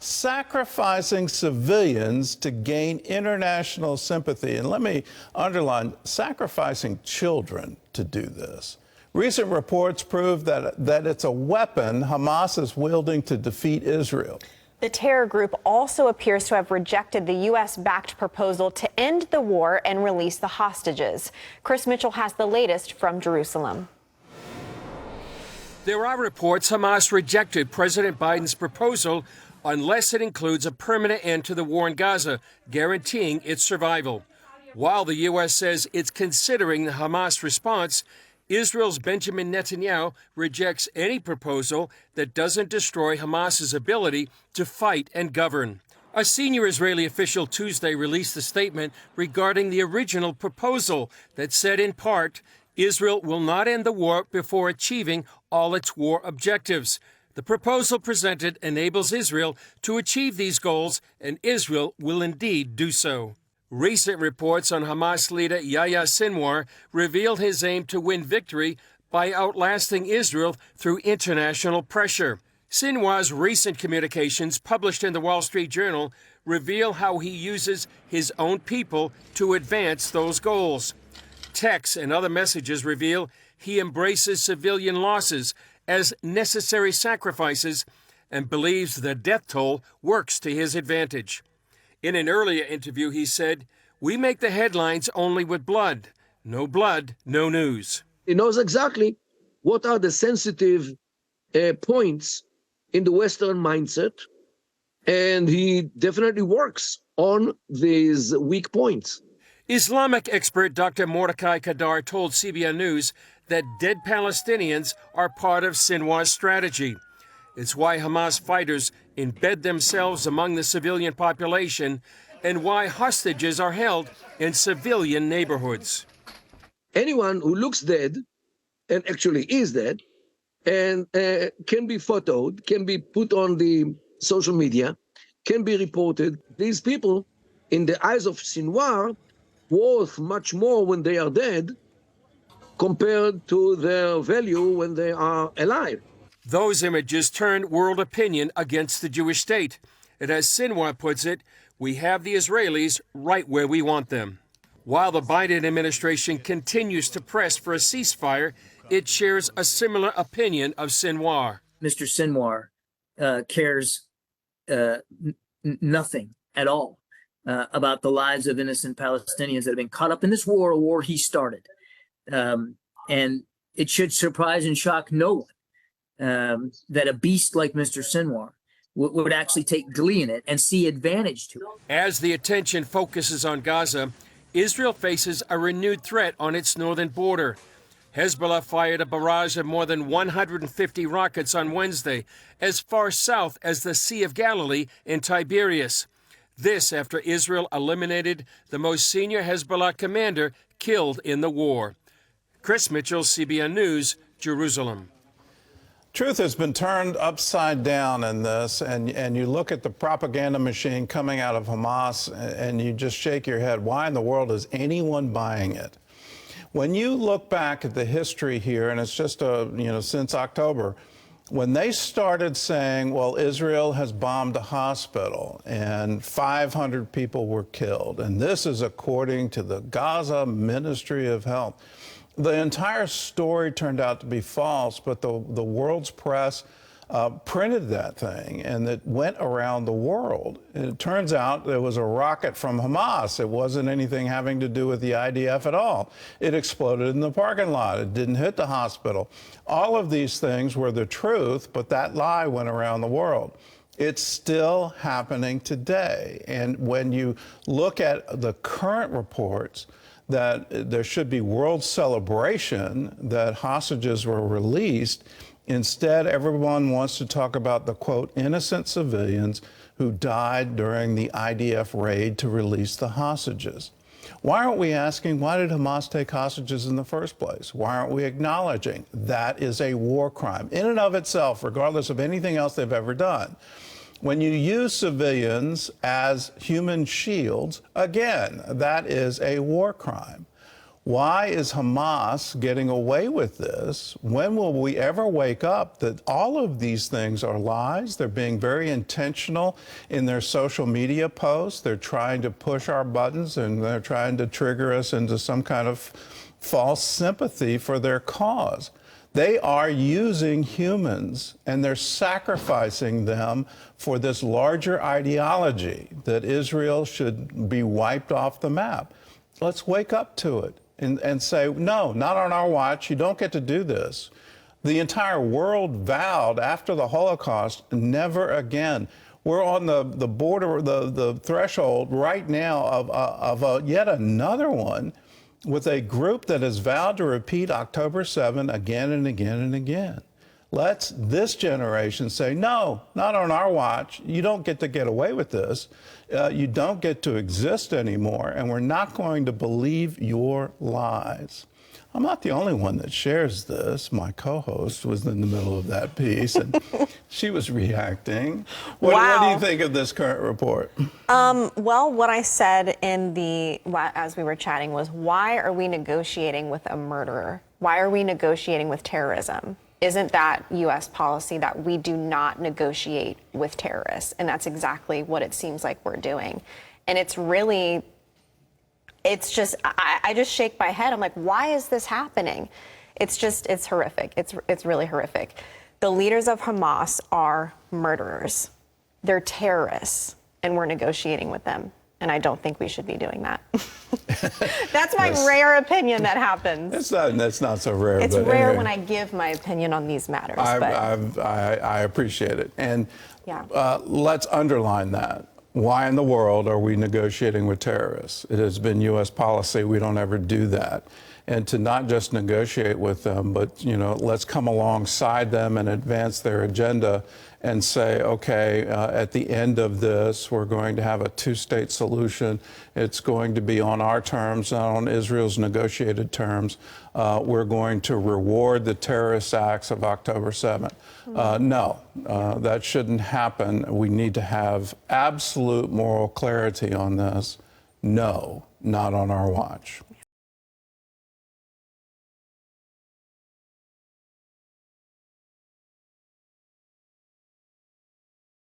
sacrificing civilians to gain international sympathy. And let me underline, sacrificing children to do this. Recent reports prove that it's a weapon Hamas is wielding to defeat Israel. The terror group also appears to have rejected the U.S.-backed proposal to end the war and release the hostages. Chris Mitchell has the latest from Jerusalem. There are reports Hamas rejected President Biden's proposal unless it includes a permanent end to the war in Gaza, guaranteeing its survival. While the U.S. says it's considering the Hamas response, Israel's Benjamin Netanyahu rejects any proposal that doesn't destroy Hamas's ability to fight and govern. A senior Israeli official Tuesday released a statement regarding the original proposal that said in part, Israel will not end the war before achieving all its war objectives. The proposal presented enables Israel to achieve these goals, and Israel will indeed do so. Recent reports on Hamas leader Yahya Sinwar revealed his aim to win victory by outlasting Israel through international pressure. Sinwar's recent communications, published in the Wall Street Journal, reveal how he uses his own people to advance those goals. Texts and other messages reveal he embraces civilian losses as necessary sacrifices and believes the death toll works to his advantage. In an earlier interview, he said, "We make the headlines only with blood. No blood, no news." He knows exactly what are the sensitive points in the Western mindset, and he definitely works on these weak points. Islamic expert Dr. Mordecai Kadar told CBN News that dead Palestinians are part of Sinwar's strategy. It's why Hamas fighters embed themselves among the civilian population and why hostages are held in civilian neighborhoods. Anyone who looks dead, and actually is dead, and can be photoed, can be put on the social media, can be reported, these people, in the eyes of Sinwar, worth much more when they are dead compared to their value when they are alive. Those images turned world opinion against the Jewish state. And as Sinwar puts it, we have the Israelis right where we want them. While the Biden administration continues to press for a ceasefire, it shares a similar opinion of Sinwar. Mr. Sinwar cares nothing at all about the lives of innocent Palestinians that have been caught up in this war, a war he started. And it should surprise and shock no one that a beast like Mr. Sinwar would actually take glee in it and see advantage to it. As the attention focuses on Gaza, Israel faces a renewed threat on its northern border. Hezbollah fired a barrage of more than 150 rockets on Wednesday, as far south as the Sea of Galilee in Tiberias. This after Israel eliminated the most senior Hezbollah commander killed in the war. Chris Mitchell, CBN News, Jerusalem. Truth has been turned upside down in this, and you look at the propaganda machine coming out of Hamas, and you just shake your head. Why in the world is anyone buying it? When you look back at the history here, and it's just since October, when they started saying, well, Israel has bombed a hospital and 500 people were killed, and this is according to the Gaza Ministry of Health. The entire story turned out to be false, but the world's press printed that thing, and it went around the world. And it turns out there was a rocket from Hamas. It wasn't anything having to do with the IDF at all. It exploded in the parking lot. It didn't hit the hospital. All of these things were the truth, but that lie went around the world. It's still happening today. And when you look at the current reports, that there should be world celebration that hostages were released. Instead, everyone wants to talk about the, quote, innocent civilians who died during the IDF raid to release the hostages. Why aren't we asking, why did Hamas take hostages in the first place? Why aren't we acknowledging that is a war crime in and of itself, regardless of anything else they've ever done? When you use civilians as human shields, again, that is a war crime. Why is Hamas getting away with this? When will we ever wake up that all of these things are lies? They're being very intentional in their social media posts. They're trying to push our buttons, and they're trying to trigger us into some kind of false sympathy for their cause. They are using humans, and they're sacrificing them for this larger ideology that Israel should be wiped off the map. Let's wake up to it and say, no, not on our watch. You don't get to do this. The entire world vowed after the Holocaust, never again. We're on the border, the threshold right now of yet another one with a group that has vowed to repeat October 7 again and again and again. Let's this generation say, no, not on our watch. You don't get away with this. You don't get to exist anymore, and we're not going to believe your lies. I'm not the only one that shares this. My co-host was in the middle of that piece, and she was reacting. What do you think of this current report? Well, what I said as we were chatting was, why are we negotiating with a murderer? Why are we negotiating with terrorism? Isn't that U.S. policy that we do not negotiate with terrorists? And that's exactly what it seems like we're doing. And it's just, I just shake my head. I'm like, why is this happening? It's horrific. It's really horrific. The leaders of Hamas are murderers. They're terrorists, and we're negotiating with them. And I don't think we should be doing that. That's my rare opinion that happens. That's not so rare. It's rare when I give my opinion on these matters. I appreciate it. And yeah. Let's underline that. Why in the world are we negotiating with terrorists? It has been U.S. policy. We don't ever do that. And to not just negotiate with them, but, let's come alongside them and advance their agenda and say, okay, at the end of this, we're going to have a two-state solution. It's going to be on our terms, not on Israel's negotiated terms. We're going to reward the terrorist acts of October 7th. No, that shouldn't happen. We need to have absolute moral clarity on this. No, not on our watch.